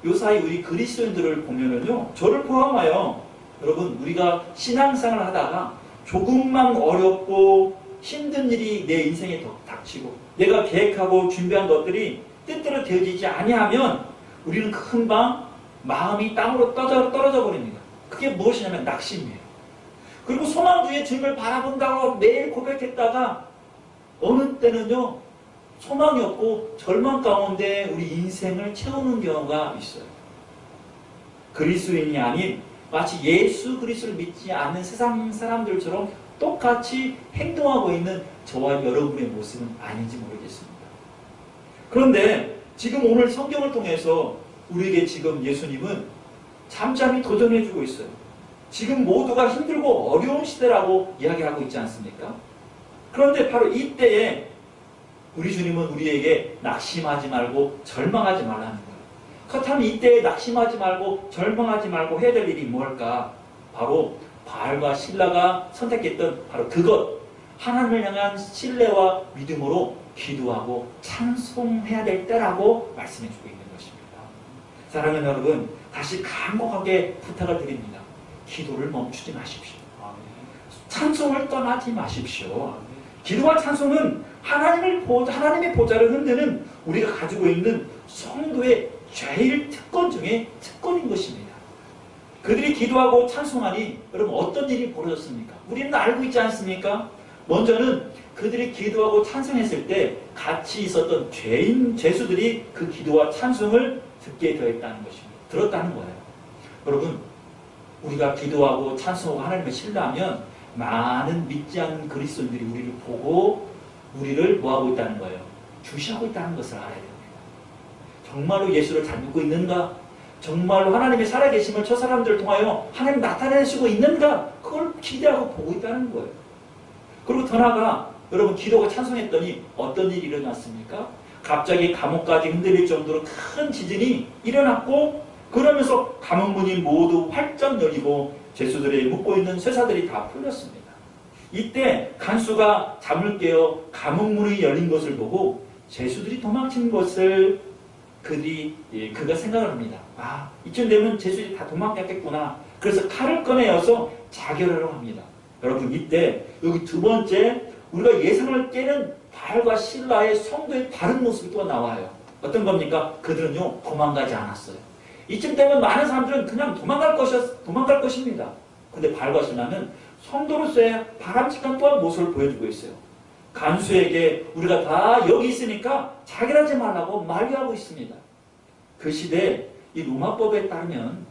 요사이 우리 그리스도인들을 보면은요, 저를 포함하여 여러분 우리가 신앙생활을 하다가 조금만 어렵고 힘든 일이 내 인생에 닥치고 내가 계획하고 준비한 것들이 뜻대로 되어지지 아니하면 우리는 금방 마음이 땅으로 떨어져 버립니다. 그게 무엇이냐면 낙심이에요. 그리고 소망 중에 주님을 바라본다고 매일 고백했다가 어느 때는요 소망이 없고 절망 가운데 우리 인생을 채우는 경우가 있어요. 그리스도인이 아닌 마치 예수 그리스도를 믿지 않는 세상 사람들처럼 똑같이 행동하고 있는 저와 여러분의 모습은 아닌지 모르겠습니다. 그런데 지금 오늘 성경을 통해서 우리에게 지금 예수님은 잠잠히 도전해주고 있어요. 지금 모두가 힘들고 어려운 시대라고 이야기하고 있지 않습니까? 그런데 바로 이때에 우리 주님은 우리에게 낙심하지 말고 절망하지 말라는 거예요. 그렇다면 이때에 낙심하지 말고 절망하지 말고 해야 될 일이 뭘까? 바로 바알과 실라가 선택했던 바로 그것, 하나님을 향한 신뢰와 믿음으로 기도하고 찬송해야 될 때라고 말씀해주고 있는 것입니다. 사랑하는 여러분, 다시 간곡하게 부탁을 드립니다. 기도를 멈추지 마십시오. 찬송을 떠나지 마십시오. 기도와 찬송은 하나님의 보좌를 흔드는 우리가 가지고 있는 성도의 제일 특권 중에 특권인 것입니다. 그들이 기도하고 찬송하니 여러분 어떤 일이 벌어졌습니까? 우리는 알고 있지 않습니까? 먼저는 그들이 기도하고 찬송했을 때 같이 있었던 죄수들이 그 기도와 찬송을 듣게 되었다는 것입니다. 들었다는 거예요. 여러분, 우리가 기도하고 찬송하고 하나님을 신뢰하면 많은 믿지 않는 그리스도인들이 우리를 보고 우리를 뭐하고 있다는 거예요? 주시하고 있다는 것을 알아야 됩니다. 정말로 예수를 잘 믿고 있는가? 정말로 하나님의 살아계심을 저 사람들을 통하여 하나님 나타내시고 있는가? 그걸 기대하고 보고 있다는 거예요. 그리고 더 나아가 여러분 기도가 찬송했더니 어떤 일이 일어났습니까? 갑자기 감옥까지 흔들릴 정도로 큰 지진이 일어났고 그러면서 감옥문이 모두 활짝 열리고 죄수들이 묶고 있는 쇠사들이 다 풀렸습니다. 이때 간수가 잠을 깨어 감옥문이 열린 것을 보고 죄수들이 도망친 것을 그가 생각을 합니다. 아, 이쯤 되면 죄수들이 다 도망갔겠구나. 그래서 칼을 꺼내어서 자결하려고 합니다. 여러분 이때 여기 두 번째 우리가 예상을 깨는 바알과 실라의 성도의 다른 모습이 또 나와요. 어떤 겁니까? 그들은요 도망가지 않았어요. 이쯤 되면 많은 사람들은 그냥 도망갈 것입니다. 근데 바알과 실라는 성도로서의 바람직한 또한 모습을 보여주고 있어요. 간수에게 우리가 다 여기 있으니까 자결하지 말라고 만류하고 있습니다. 그 시대에 이 로마법에 따르면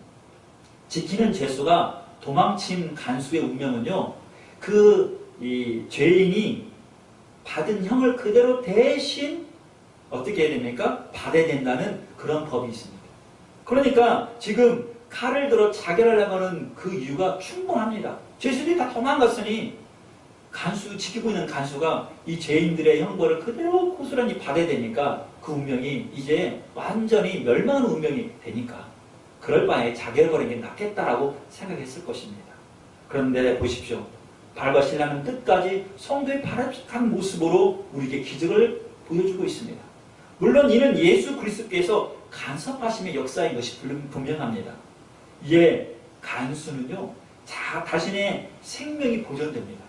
지키는 죄수가 도망친 간수의 운명은요, 이 죄인이 받은 형을 그대로 대신 어떻게 해야 됩니까? 받아야 된다는 그런 법이 있습니다. 그러니까 지금 칼을 들어 자결하려고 하는 그 이유가 충분합니다. 죄수들이 다 도망갔으니 지키고 있는 간수가 이 죄인들의 형벌을 그대로 고스란히 받아야 되니까 그 운명이 이제 완전히 멸망하는 운명이 되니까 그럴 바에 자결해버리는 게 낫겠다라고 생각했을 것입니다. 그런데 보십시오. 바알과 실라는 끝까지 성도의 바람직한 모습으로 우리에게 기적을 보여주고 있습니다. 물론 이는 예수 그리스도께서 간섭하심의 역사인 것이 분명합니다. 이에 간수는요 자신의 생명이 보존됩니다.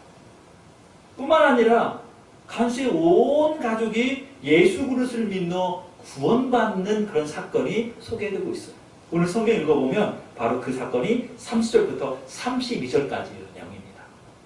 뿐만 아니라 간수의 온 가족이 예수 그리스도를 믿어 구원받는 그런 사건이 소개되고 있어요. 오늘 성경 읽어보면 바로 그 사건이 30절부터 32절까지의 내용입니다.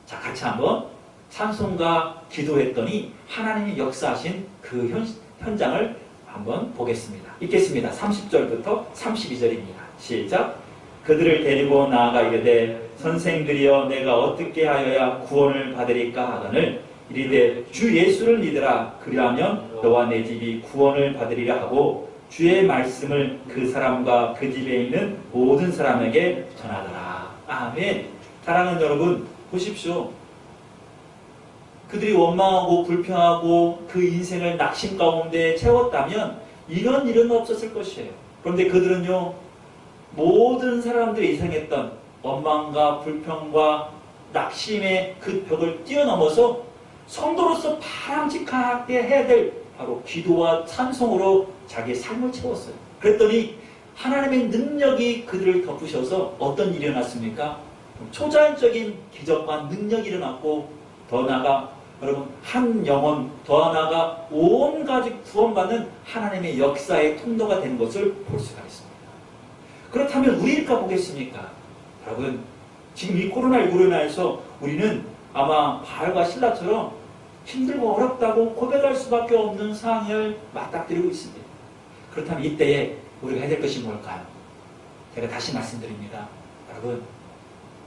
자, 같이 한번 찬송과 기도했더니 하나님이 역사하신 그 현장을 한번 보겠습니다. 읽겠습니다. 30절부터 32절입니다. 시작. 그들을 데리고 나아가 이르되 선생들이여 내가 어떻게 하여야 구원을 받으리까 하거늘 이르되 주 예수를 믿으라. 그리하면 너와 내 집이 구원을 받으리라 하고 주의 말씀을 그 사람과 그 집에 있는 모든 사람에게 전하더라. 아멘. 사랑하는 여러분 보십시오. 그들이 원망하고 불평하고 그 인생을 낙심 가운데 채웠다면 이런 일은 없었을 것이에요. 그런데 그들은요 모든 사람들이 예상했던 원망과 불평과 낙심의 그 벽을 뛰어넘어서 성도로서 바람직하게 해야 될 바로 기도와 찬송으로 자기의 삶을 채웠어요. 그랬더니 하나님의 능력이 그들을 덮으셔서 어떤 일이 일어났습니까? 초자연적인 기적과 능력이 일어났고 더 나아가 여러분 한 영혼 더 나아가 온 가족 구원받는 하나님의 역사의 통로가 된 것을 볼 수가 있습니다. 그렇다면 우리일까 보겠습니까? 여러분 지금 이 코로나19로 인해서 우리는 아마 바알과 실라처럼 힘들고 어렵다고 고백할 수밖에 없는 상황을 맞닥뜨리고 있습니다. 그렇다면 이때에 우리가 해야 될 것이 뭘까요? 제가 다시 말씀드립니다. 여러분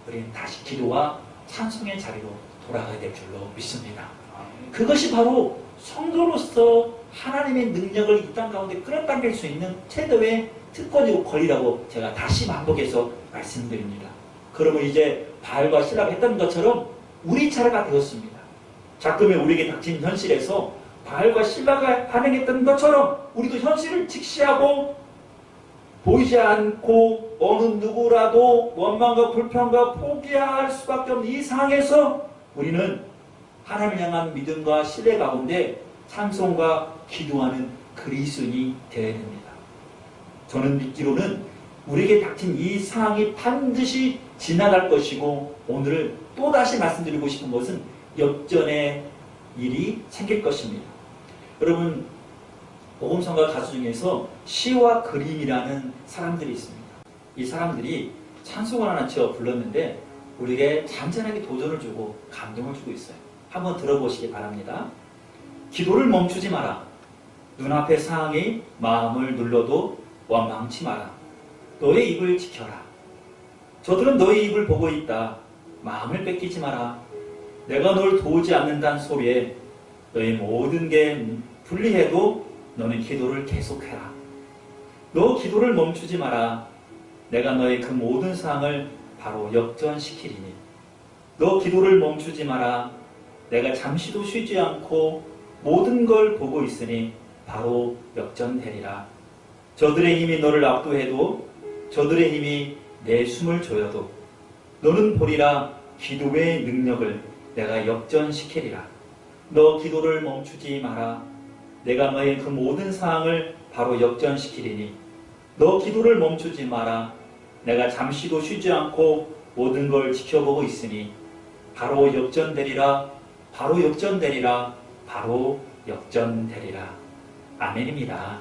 우리는 다시 기도와 찬송의 자리로 돌아가야 될 줄로 믿습니다. 그것이 바로 성도로서 하나님의 능력을 이 땅 가운데 끌어당길 수 있는 최대의 특권이고 권리라고 제가 다시 반복해서 말씀드립니다. 그러면 이제 바알과 실라가 했던 것처럼 우리 차례가 되었습니다. 자꾸만 우리에게 닥친 현실에서 바알과 실라가 반응했던 것처럼 우리도 현실을 직시하고 보이지 않고 어느 누구라도 원망과 불평과 포기할 수밖에 없는 이 상황에서 우리는 하나님을 향한 믿음과 신뢰 가운데 찬송과 기도하는 그리스도인이 되어야 됩니다. 저는 믿기로는 우리에게 닥친 이 상황이 반드시 지나갈 것이고 오늘 또다시 말씀드리고 싶은 것은 역전의 일이 생길 것입니다. 여러분 복음성가 가수 중에서 시와 그림이라는 사람들이 있습니다. 이 사람들이 찬송을 하나 지어 불렀는데 우리에게 잔잔하게 도전을 주고 감동을 주고 있어요. 한번 들어보시기 바랍니다. 기도를 멈추지 마라. 눈앞의 상황이 마음을 눌러도 원망치 마라. 너의 입을 지켜라. 저들은 너의 입을 보고 있다. 마음을 뺏기지 마라. 내가 널 도우지 않는다는 소리에 너의 모든 게 불리해도 너는 기도를 계속해라. 너 기도를 멈추지 마라. 내가 너의 그 모든 상황을 바로 역전시키리니. 너 기도를 멈추지 마라. 내가 잠시도 쉬지 않고 모든 걸 보고 있으니 바로 역전되리라. 저들의 힘이 너를 압도해도 저들의 힘이 내 숨을 조여도 너는 보리라. 기도의 능력을 내가 역전시키리라. 너 기도를 멈추지 마라. 내가 너의 그 모든 상황을 바로 역전시키리니. 너 기도를 멈추지 마라. 내가 잠시도 쉬지 않고 모든 걸 지켜보고 있으니 바로 역전되리라. 바로 역전되리라. 바로 역전되리라. 아멘입니다.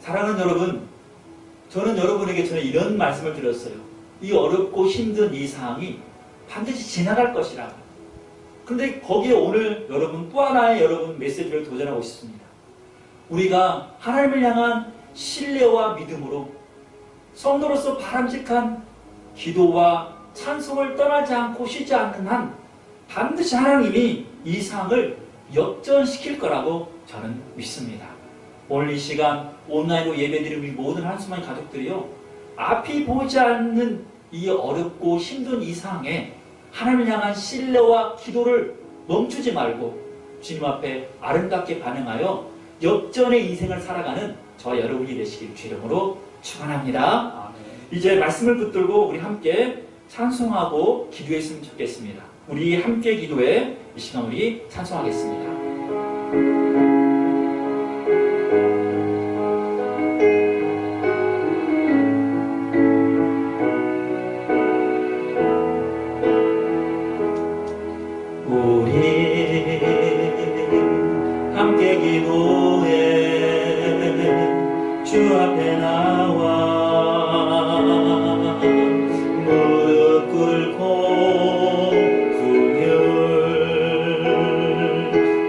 사랑하는 여러분, 저는 여러분에게 이런 말씀을 드렸어요. 이 어렵고 힘든 이 상황이 반드시 지나갈 것이라. 그런데 거기에 오늘 여러분 또 하나의 여러분 메시지를 도전하고 싶습니다. 우리가 하나님을 향한 신뢰와 믿음으로 성도로서 바람직한 기도와 찬송을 떠나지 않고 쉬지 않는 한 반드시 하나님이 이 상황을 역전시킬 거라고 저는 믿습니다. 오늘 이 시간 온라인으로 예배드리는 우리 모든 한수만의 가족들이요, 앞이 보이지 않는 이 어렵고 힘든 이 상황에 하나님을 향한 신뢰와 기도를 멈추지 말고 주님 앞에 아름답게 반응하여 역전의 인생을 살아가는 저와 여러분이 되시길 주 이름으로 축원합니다. 이제 말씀을 붙들고 우리 함께 찬송하고 기도했으면 좋겠습니다. 우리 함께 기도해 이 시간 우리 찬송하겠습니다. 주 앞에 나와 무릎 꿇고 긍휼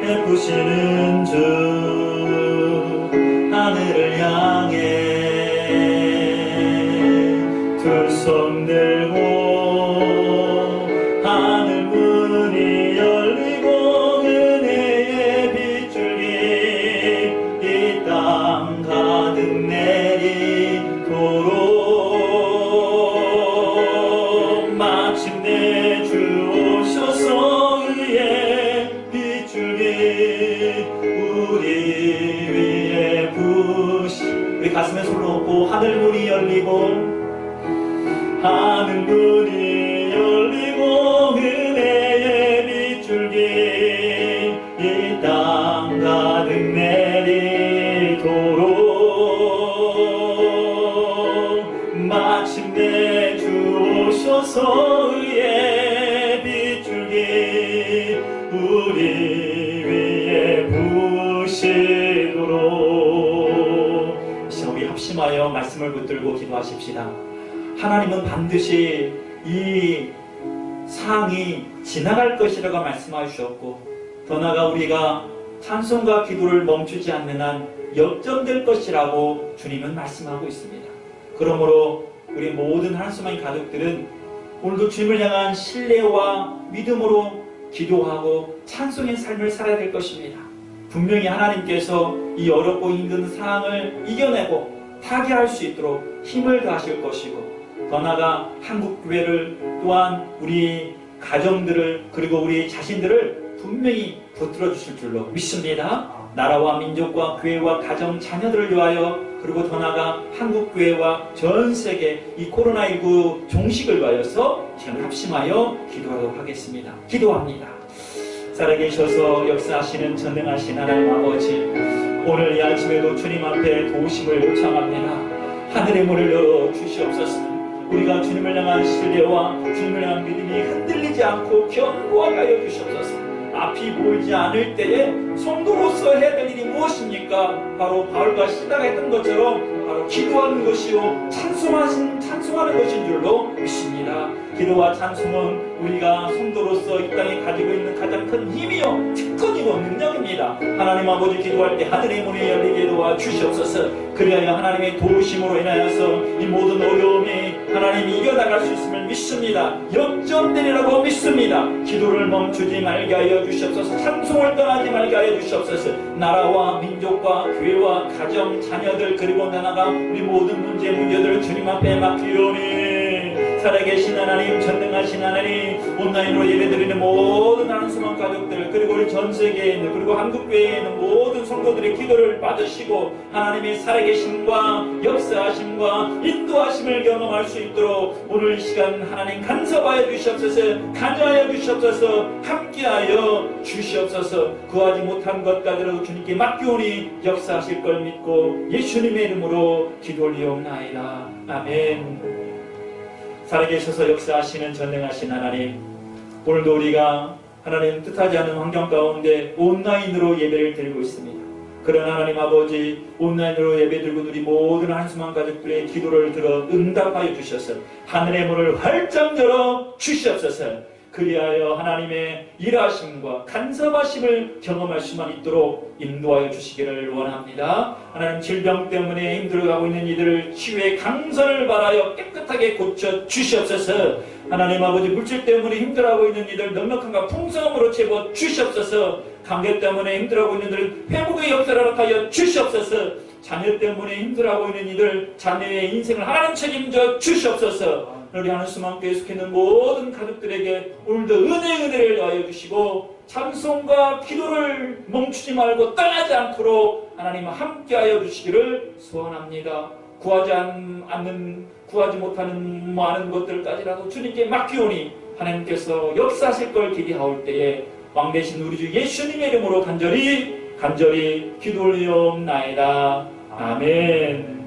베푸시는 주 하늘을 향해 두 손 들고 하늘 문이 열리고 은혜의 빗줄기 이 땅 가득 내리도록 마침내 주 오셔서 의의 빗줄기 우리 위에 부시 우리 가슴에 손을 얹고 하늘 문이 열리고 하늘 문이 열리고 은혜의 빗줄기 이 땅 가득 내리도록 마침내 주 오셔서 의의 빗줄기 우리 위에 부으시도록. 시간 우리 합심하여 말씀을 붙들고 기도하십시다. 하나님은 반드시 이 상황이 지나갈 것이라고 말씀하셨고 더 나아가 우리가 찬송과 기도를 멈추지 않는 한 역전될 것이라고 주님은 말씀하고 있습니다. 그러므로 우리 모든 한수만의 가족들은 오늘도 주님을 향한 신뢰와 믿음으로 기도하고 찬송의 삶을 살아야 될 것입니다. 분명히 하나님께서 이 어렵고 힘든 상황을 이겨내고 타개할 수 있도록 힘을 다하실 것이고 더 나아가 한국교회를 또한 우리 가정들을 그리고 우리 자신들을 분명히 붙들어 주실 줄로 믿습니다. 나라와 민족과 교회와 가정 자녀들을 위하여 그리고 더 나아가 한국교회와 전 세계 이 코로나19 종식을 위하여서 지금 합심하여 기도하도록 하겠습니다. 기도합니다. 살아계셔서 역사하시는 전능하신 하나님 아버지, 오늘 이 아침에도 주님 앞에 도우심을 요청합니다. 하늘의 문을 열어 주시옵소서. 우리가 주님을 향한 신뢰와 주님을 향한 믿음이 흔들리지 않고 견고하게 하여 주시옵소서. 앞이 보이지 않을 때에 성도로서 해야 될 일이 무엇입니까? 바로 바울과 시다가 했던 것처럼 바로 기도하는 것이요 찬송하는 것인 줄로 믿습니다. 기도와 찬송은 우리가 성도로서 이 땅에 가지고 있는 가장 큰 힘이요 특권이고 능력입니다. 하나님 아버지 기도할 때 하늘의 문이 열리게 도와주시옵소서. 그리하여 하나님의 도우심으로 인하여서 이 모든 어려움이 하나님이 이겨나갈 수 있음을 믿습니다. 역전되리라고 믿습니다. 기도를 멈추지 말게 하여 주시옵소서. 찬송을 떠나지 말게 하여 주시옵소서. 나라와 민족과 교회와 가정, 자녀들 그리고 나라가 우리 모든 문제들을 주님 앞에 맡기오니 살아계신 하나님, 전능하신 하나님, 온라인으로 예배드리는 모든 한수만 가족들 그리고 우리 전세계에 있는 그리고 한국교회에 있는 모든 성도들의 기도를 받으시고 하나님의 살아계심과 역사하심과 인도하심을 경험할 수 있도록 오늘 이 시간 하나님 간섭하여 주시옵소서. 간여하여 주시옵소서. 함께하여 주시옵소서. 구하지 못한 것까지라도 주님께 맡기오니 역사하실 걸 믿고 예수님의 이름으로 기도 올리옵나이다. 아멘. 살아계셔서 역사하시는 전능하신 하나님, 오늘도 우리가 하나님 뜻하지 않은 환경 가운데 온라인으로 예배를 드리고 있습니다. 그런 하나님 아버지, 온라인으로 예배 드리고 우리 모든 한수만 가족들의 기도를 들어 응답하여 주셔서 하늘의 문을 활짝 열어 주시옵소서. 그리하여 하나님의 일하심과 간섭하심을 경험할 수만 있도록 인도하여 주시기를 원합니다. 하나님, 질병 때문에 힘들어가고 있는 이들을 치유의 강선을 바라여 깨끗하게 고쳐 주시옵소서. 하나님 아버지, 물질 때문에 힘들어하고 있는 이들 넉넉함과 풍성함으로 채워 주시옵소서. 관계 때문에 힘들어하고 있는 이들 회복의 역사를 하여 주시옵소서. 자녀 때문에 힘들어하고 있는 이들 자녀의 인생을 하나님 책임져 주시옵소서. 우리 하나님과 계속있는 모든 가족들에게 오늘도 은혜를 더하여 주시고 찬송과 기도를 멈추지 말고 떠나지 않도록 하나님 함께하여 주시기를 소원합니다. 구하지 못하는 많은 것들까지라도 주님께 맡기오니 하나님께서 역사하실 걸 기대하올 때에 왕되신 우리 주 예수님의 이름으로 간절히 기도 올리옵나이다. 아멘.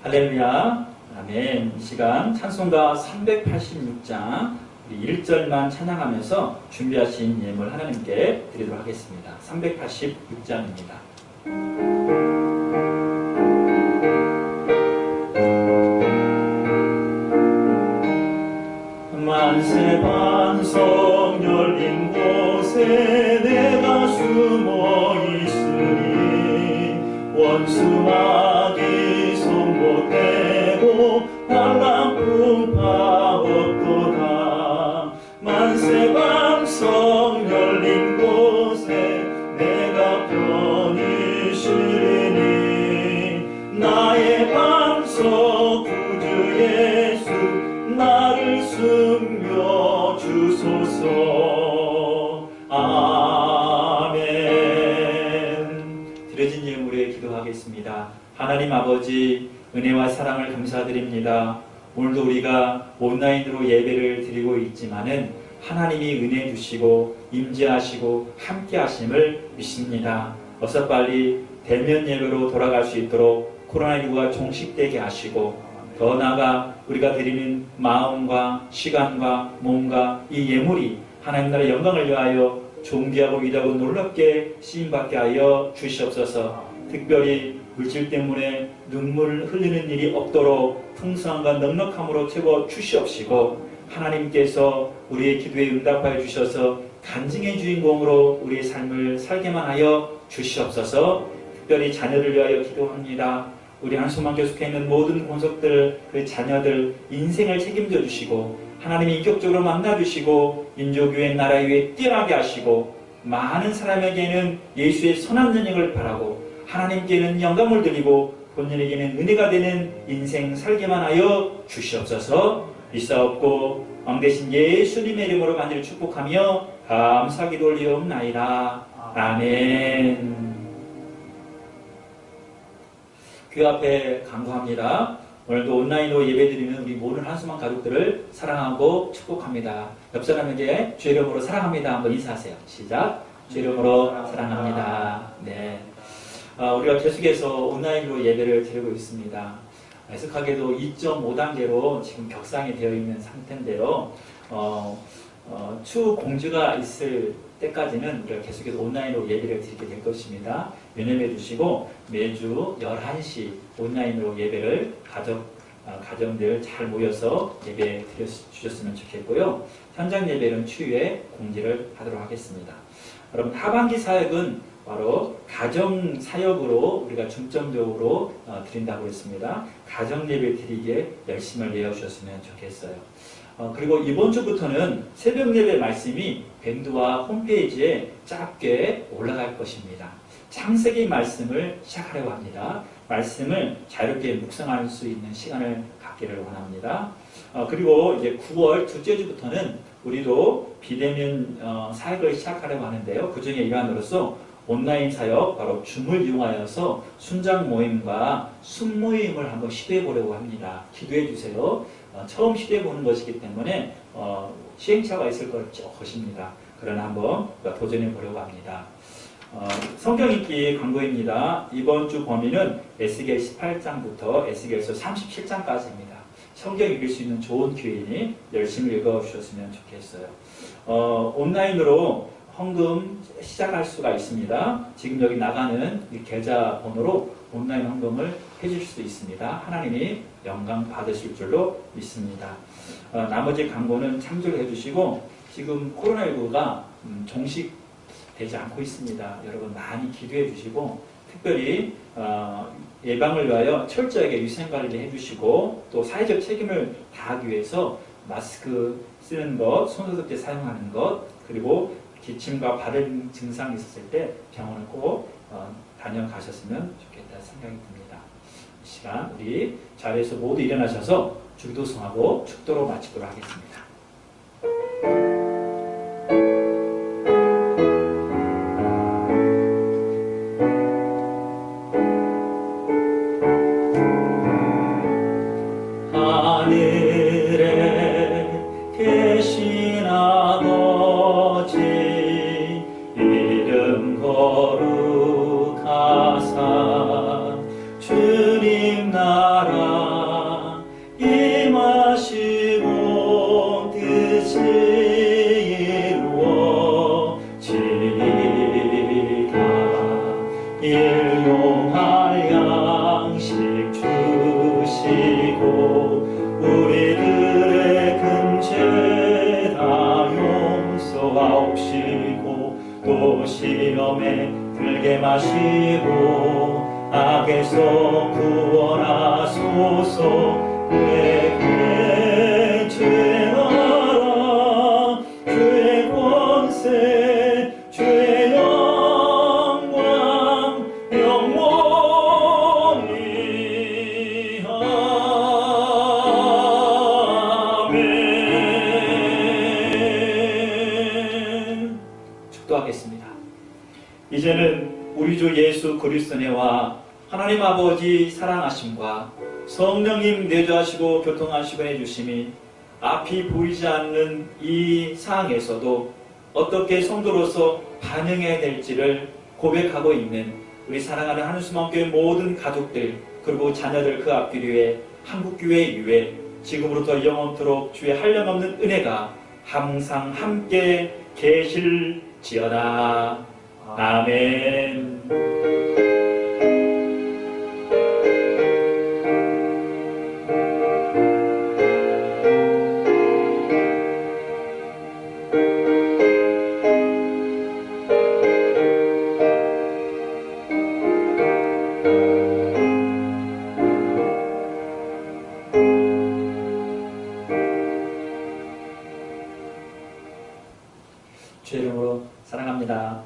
할렐루야. 아멘. 이 시간 찬송가 386장 우리 1절만 찬양하면서 준비하신 예물 하나님께 드리도록 하겠습니다. 386장입니다.
만세 반석 열린 곳에 내가 숨어 있으니 원수 마귀 손 못대고 반란풍파 없도다. 만세 반석 열린 곳에 내가 편히 쉬리니 나의 반석 구주 예수 나를 숨겨 주소서. 아멘.
드려진 예물에 기도하겠습니다. 하나님 아버지, 은혜와 사랑을 감사드립니다. 오늘도 우리가 온라인으로 예배를 드리고 있지만은 하나님이 은혜 주시고 임재하시고 함께 하심을 믿습니다. 어서 빨리 대면 예배로 돌아갈 수 있도록 코로나19가 종식되게 하시고 더 나아가 우리가 드리는 마음과 시간과 몸과 이 예물이 하나님 나라의 영광을 위하여 존귀하고 위대하고 놀랍게 쓰임받게 하여 주시옵소서. 특별히 물질 때문에 눈물 흘리는 일이 없도록 풍성함과 넉넉함으로 채워 주시옵시고 하나님께서 우리의 기도에 응답하여 주셔서 간증의 주인공으로 우리의 삶을 살게만 하여 주시옵소서. 특별히 자녀를 위하여 기도합니다. 우리 한수만 계속해 있는 모든 권속들, 그 자녀들 인생을 책임져 주시고 하나님이 인격적으로 만나 주시고 인조교회 나라 위에 뛰어나게 하시고 많은 사람에게는 예수의 선한 전쟁을 바라고 하나님께는 영광을 드리고 본인에게는 은혜가 되는 인생 살게만 하여 주시옵소서. 있사옵고 왕되신 예수님의 이름으로 간절히 축복하며 감사기도 올리옵나이다. 아멘. 그 앞에 간구합니다. 오늘도 온라인으로 예배드리는 우리 모든 한수만 가족들을 사랑하고 축복합니다. 옆 사람에게 주의 이름으로 사랑합니다. 한번 인사하세요. 시작. 주의 이름으로 사랑합니다. 네. 우리가 계속해서 온라인으로 예배를 드리고 있습니다. 애석하게도 2.5단계로 지금 격상이 되어 있는 상태인데요. 추후 공주가 있을 때까지는 우리가 계속해서 온라인으로 예배를 드리게 될 것입니다. 유념해 주시고 매주 11시 온라인으로 예배를 가정들 잘 모여서 예배 드려주셨으면 좋겠고요. 현장 예배는 추후에 공지를 하도록 하겠습니다. 여러분, 하반기 사역은 바로 가정 사역으로 우리가 중점적으로 드린다고 했습니다. 가정 예배 드리기에 열심을 내어주셨으면 좋겠어요. 그리고 이번 주부터는 새벽 예배 말씀이 밴드와 홈페이지에 짧게 올라갈 것입니다. 창세기 말씀을 시작하려고 합니다. 말씀을 자유롭게 묵상할 수 있는 시간을 갖기를 원합니다. 그리고 이제 9월 둘째 주부터는 우리도 비대면 사역을 시작하려고 하는데요. 그 중에 일환으로서 온라인 사역, 바로 줌을 이용하여서 순장 모임과 순모임을 한번 시도해 보려고 합니다. 기도해 주세요. 처음 시도해 보는 것이기 때문에 시행착오가 있을 것입니다. 그러나 한번 도전해 보려고 합니다. 성경 읽기 광고입니다. 이번 주 범위는 에스겔 18장부터 에스겔서 37장까지입니다. 성경 읽을 수 있는 좋은 기회이니 열심히 읽어주셨으면 좋겠어요. 온라인으로 헌금 시작할 수가 있습니다. 지금 여기 나가는 이 계좌번호로 온라인 헌금을 해줄 수 있습니다. 하나님이 영광 받으실 줄로 믿습니다. 나머지 광고는 참조를 해주시고, 지금 코로나19가 종식되지 않고 있습니다. 여러분 많이 기도해 주시고, 특별히 예방을 위하여 철저하게 위생관리를 해주시고, 또 사회적 책임을 다하기 위해서 마스크 쓰는 것, 손소독제 사용하는 것, 그리고 기침과 발열 증상이 있었을 때 병원을 꼭 다녀가셨으면 좋겠다 생각이 듭니다. 이 시간 우리 자리에서 모두 일어나셔서 주기도송하고 축도로 마치도록 하겠습니다.
하늘에 계신 아버지 이름 거룩하사 주님 나라 임하시고 뜻이 이루어지리다. 일용할 양식 주시고 우리들의 금죄 다 용서하옵시고 또 시험에 들게 마시고 악에서 구원하소서. 내게 주의 나라 주의 권세 주의 영광 영원히 아멘.
축도하겠습니다. 이제는 우리 주 예수 그리스도의 은혜와 하나님 아버지 사랑하심과 성령님 내주하시고 교통하시고 해주심이 앞이 보이지 않는 이 상황에서도 어떻게 성도로서 반응해야 될지를 고백하고 있는 우리 사랑하는 한우수만교회 모든 가족들, 그리고 자녀들 그 앞길 위에 한국교회 위에 지금부터 영원토록 주의 한량없는 은혜가 항상 함께 계실지어다. 아멘. 주의 이름으로 사랑합니다.